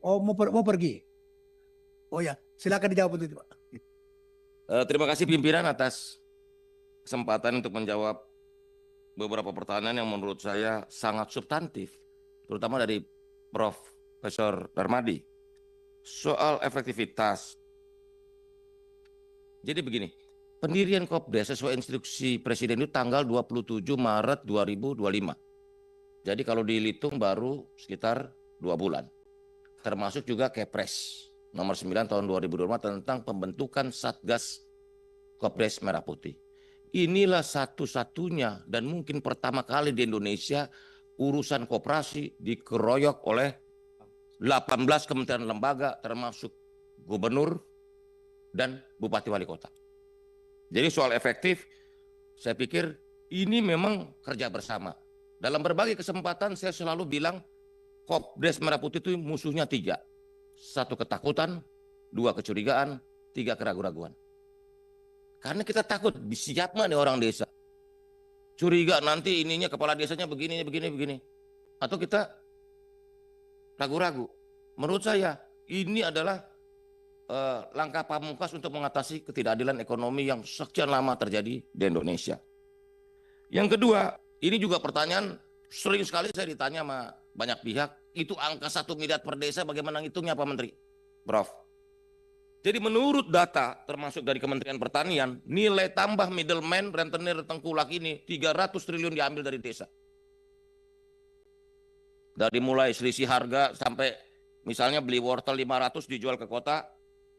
Oh, mau pergi. Oh ya, silakan dijawab untuk itu, Pak. Terima kasih pimpinan atas kesempatan untuk menjawab beberapa pertanyaan yang menurut saya sangat substantif, terutama dari Profesor Darmadi. Soal efektivitas. Jadi begini, pendirian Kopdes sesuai instruksi Presiden itu tanggal 27 Maret 2025. Jadi kalau dihitung baru sekitar 2 bulan. Termasuk juga Kepres nomor 9 tahun 2025 tentang pembentukan Satgas Kopdes Merah Putih. Inilah satu-satunya dan mungkin pertama kali di Indonesia urusan koperasi dikeroyok oleh 18 kementerian lembaga termasuk gubernur dan bupati wali kota. Jadi soal efektif, saya pikir ini memang kerja bersama. Dalam berbagai kesempatan saya selalu bilang Kopdes Merah Putih itu musuhnya 3. 1 ketakutan, 2 kecurigaan, 3 keraguan-raguan. Karena kita takut, siapa nih orang desa? Curiga nanti ininya kepala desanya begini. Atau kita ragu-ragu. Menurut saya ini adalah langkah pamungkas untuk mengatasi ketidakadilan ekonomi yang sekian lama terjadi di Indonesia. Yang kedua, ini juga pertanyaan sering sekali saya ditanya sama banyak pihak, itu angka 1 miliar per desa bagaimana ngitungnya Pak Menteri? Prof. Jadi menurut data termasuk dari Kementerian Pertanian, nilai tambah middleman, rentenir, tengkulak ini 300 triliun diambil dari desa. Dari mulai selisih harga sampai misalnya beli wortel 500 dijual ke kota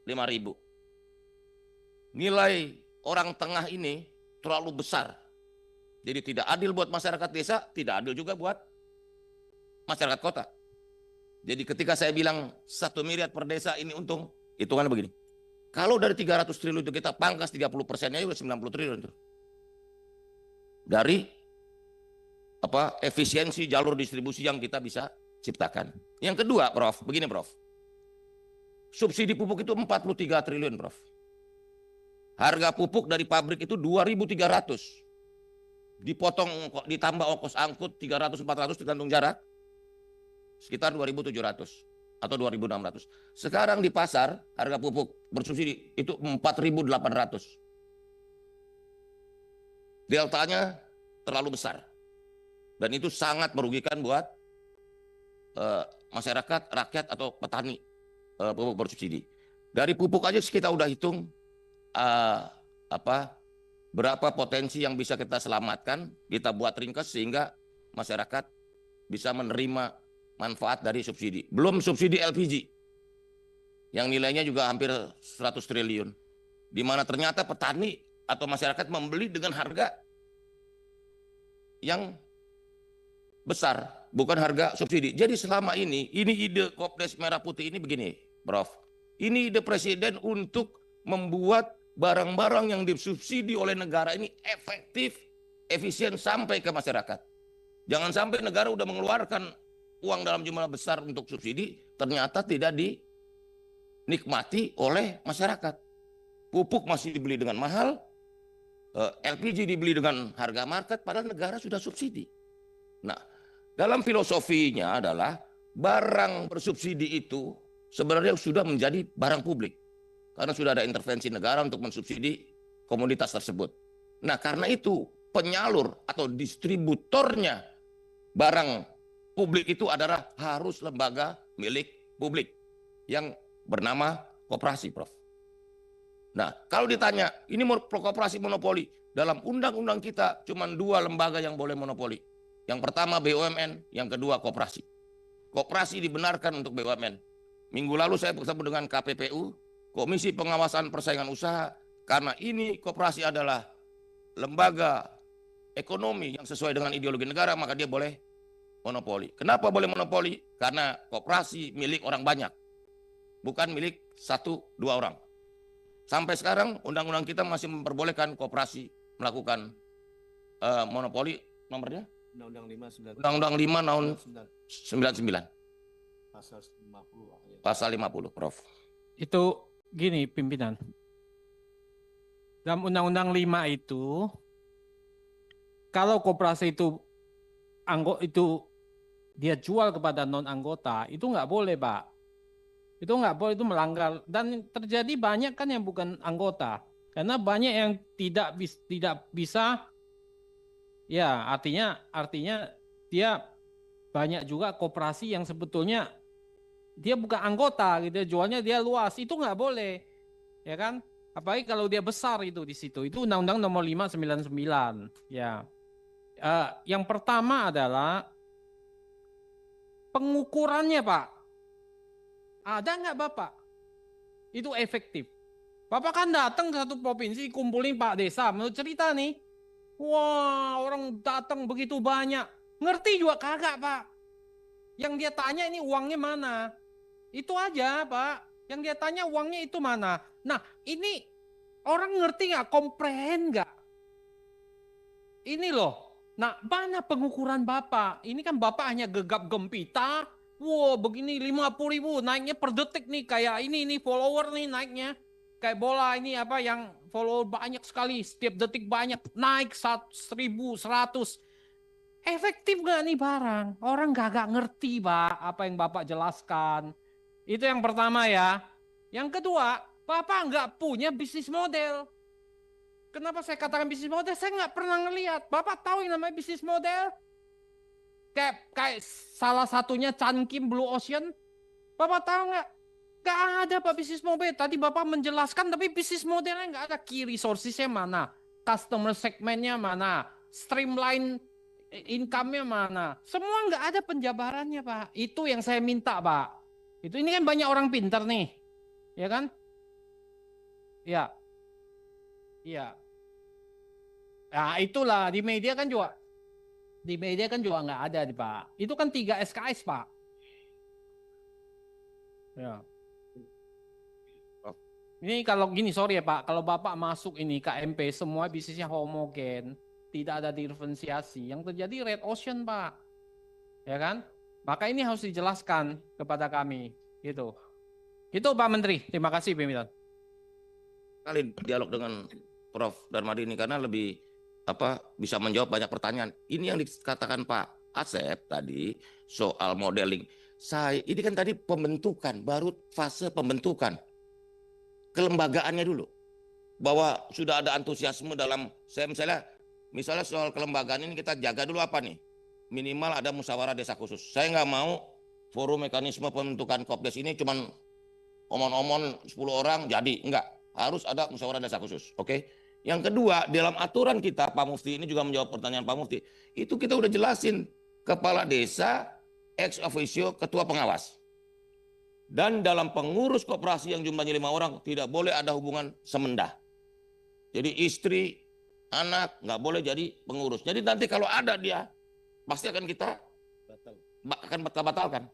5.000. Nilai orang tengah ini terlalu besar. Jadi tidak adil buat masyarakat desa, tidak adil juga buat masyarakat kota. Jadi ketika saya bilang 1 miliar per desa ini untung, hitungannya begini. Kalau dari 300 triliun itu kita pangkas 30%-nya udah 90 triliun itu. Dari efisiensi jalur distribusi yang kita bisa ciptakan. Yang kedua, Prof, begini Prof. Subsidi pupuk itu 43 triliun, Prof. Harga pupuk dari pabrik itu 2.300. Dipotong ditambah ongkos angkut 300-400 tergantung jarak. Sekitar 2.700 atau 2.600. Sekarang di pasar harga pupuk bersubsidi itu 4.800. Deltanya terlalu besar. Dan itu sangat merugikan buat masyarakat, rakyat atau petani pupuk bersubsidi. Dari pupuk aja kita udah hitung berapa potensi yang bisa kita selamatkan, kita buat ringkas sehingga masyarakat bisa menerima manfaat dari subsidi. Belum subsidi LPG yang nilainya juga hampir 100 triliun. Di mana ternyata petani atau masyarakat membeli dengan harga yang besar, bukan harga subsidi. Jadi selama ini ide Kopdes Merah Putih ini begini, Prof. Ini ide Presiden untuk membuat barang-barang yang disubsidi oleh negara ini efektif, efisien sampai ke masyarakat. Jangan sampai negara udah mengeluarkan uang dalam jumlah besar untuk subsidi, ternyata tidak dinikmati oleh masyarakat. Pupuk masih dibeli dengan mahal, LPG dibeli dengan harga market, padahal negara sudah subsidi. Nah, dalam filosofinya adalah barang bersubsidi itu sebenarnya sudah menjadi barang publik. Karena sudah ada intervensi negara untuk mensubsidi komoditas tersebut. Nah, karena itu penyalur atau distributornya barang publik itu adalah harus lembaga milik publik yang bernama koperasi, Prof. Nah, kalau ditanya, ini koperasi monopoli, dalam undang-undang kita cuma 2 lembaga yang boleh monopoli. Yang pertama BUMN, yang kedua koperasi. Koperasi dibenarkan untuk BUMN. Minggu lalu saya bertemu dengan KPPU, Komisi Pengawasan Persaingan Usaha, karena ini koperasi adalah lembaga ekonomi yang sesuai dengan ideologi negara, maka dia boleh monopoli. Kenapa boleh monopoli? Karena koperasi milik orang banyak, bukan milik 1-2 orang. Sampai sekarang undang-undang kita masih memperbolehkan koperasi melakukan monopoli. Nomornya? Undang-Undang 5 tahun 99. Pasal 50, Prof. Itu gini pimpinan. Dalam Undang-Undang 5 itu, kalau koperasi itu dia jual kepada non anggota, itu nggak boleh, Pak. Itu nggak boleh, itu melanggar. Dan terjadi banyak kan yang bukan anggota. Karena banyak yang tidak bisa, ya artinya dia banyak juga koperasi yang sebetulnya dia bukan anggota gitu, jualnya dia luas, itu nggak boleh, ya kan? Apalagi kalau dia besar itu di situ. Itu Undang-Undang Nomor 599, ya. Yang pertama adalah pengukurannya, Pak. Ada nggak Bapak? Itu efektif. Bapak kan datang ke satu provinsi, kumpulin Pak Desa, menurut cerita nih, wah orang datang begitu banyak, ngerti juga kagak Pak. Yang dia tanya ini uangnya mana? Itu aja Pak. Yang dia tanya uangnya itu mana? Nah ini orang ngerti nggak, komprehen nggak? Ini loh. Nah mana pengukuran Bapak? Ini kan Bapak hanya gegap gempita. Wow begini 50.000 naiknya per detik nih, kayak ini follower nih naiknya. Kayak bola ini apa yang follower banyak sekali, setiap detik banyak, naik 1.100. Efektif nggak nih barang? Orang gak ngerti Pak apa yang Bapak jelaskan. Itu yang pertama ya. Yang kedua, Bapak nggak punya bisnis model. Kenapa saya katakan bisnis model? Saya nggak pernah ngelihat. Bapak tahu yang namanya bisnis model? Kayak salah satunya Chan Kim Blue Ocean. Bapak tahu nggak? Nggak ada Pak bisnis model. Tadi Bapak menjelaskan, tapi bisnis modelnya nggak ada. Key resources-nya mana? Customer segmentnya mana? Streamline income-nya mana? Semua nggak ada penjabarannya Pak. Itu yang saya minta Pak. Itu ini kan banyak orang pintar nih, ya kan? Ya, iya. Nah itulah di media kan juga nggak ada nih Pak. Itu kan 3 SKS Pak. Ya. Ini kalau gini, sorry ya Pak, kalau Bapak masuk ini KMP semua bisnisnya homogen, tidak ada diferensiasi, yang terjadi red ocean Pak, ya kan? Maka ini harus dijelaskan kepada kami, gitu. Itu Pak Menteri, terima kasih pimpinan. Kali dialog dengan Prof. Darmadi ini karena lebih bisa menjawab banyak pertanyaan. Ini yang dikatakan Pak Asep tadi soal modeling. Ini kan tadi pembentukan, baru fase pembentukan. Kelembagaannya dulu. Bahwa sudah ada antusiasme dalam, misalnya soal kelembagaan ini kita jaga dulu apa nih? Minimal ada musyawarah desa khusus. Saya nggak mau forum mekanisme pembentukan Kopdes ini cuman omon-omon 10 orang jadi, enggak. Harus ada musyawarah desa khusus, oke? Yang kedua, dalam aturan kita, Pak Mufti ini juga menjawab pertanyaan Pak Mufti, itu kita udah jelasin, kepala desa, ex officio, ketua pengawas. Dan dalam pengurus koperasi yang jumlahnya 5 orang, tidak boleh ada hubungan semendah. Jadi istri, anak, nggak boleh jadi pengurus. Jadi nanti kalau ada dia, pasti akan kita batalkan.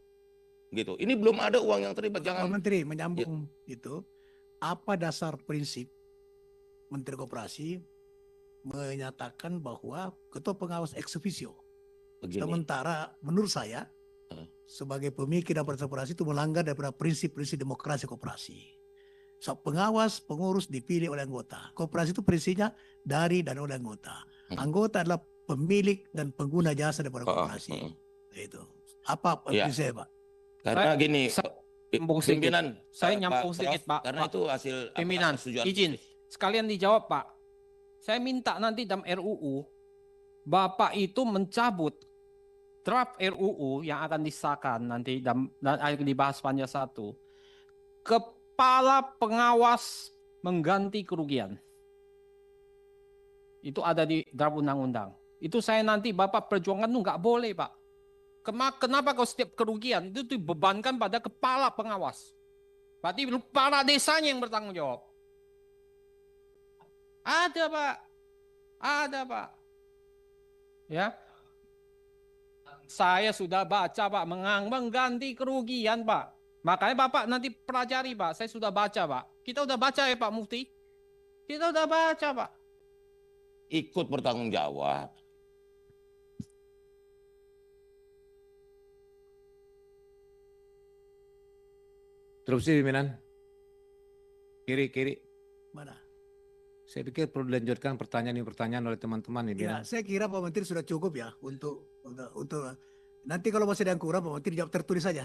Gitu. Ini belum ada uang yang terlibat. Jangan. Pak Menteri menyambung itu, apa dasar prinsip Menteri Koperasi menyatakan bahwa ketua pengawas ex officio. Begini. Sementara menurut saya sebagai pemikir dan koperasi itu melanggar daripada prinsip-prinsip demokrasi koperasi. So, pengawas, pengurus dipilih oleh anggota. Koperasi itu prinsipnya dari dan oleh anggota. Anggota adalah pemilik dan pengguna jasa daripada koperasi. Itu. Apa prinsipnya Pak? Karena gini, pimpinan. Saya nyambung sedikit Pak. Karena itu hasil pimpinan. Izin. Sekalian dijawab Pak. Saya minta nanti dalam RUU, Bapak itu mencabut draft RUU yang akan disahkan nanti dan akan dibahas panja 1. Kepala pengawas mengganti kerugian. Itu ada di draft undang-undang. Itu saya nanti Bapak perjuangkan itu nggak boleh Pak. Kenapa kalau setiap kerugian itu dibebankan pada kepala pengawas? Berarti kepala desanya yang bertanggung jawab. Ada Pak. Ada Pak. Ya. Saya sudah baca Pak, mengganti kerugian Pak. Makanya Bapak nanti pelajari Pak, saya sudah baca Pak. Kita udah baca ya Pak Mufti? Kita udah baca Pak. Ikut bertanggung jawab. Terusnya pimpinan. Kiri. Mana? Saya pikir perlu dilanjutkan pertanyaan oleh teman-teman ini. Ya, saya kira Pak Menteri sudah cukup ya untuk nanti kalau masih ada yang kurang Pak Menteri jawab tertulis saja.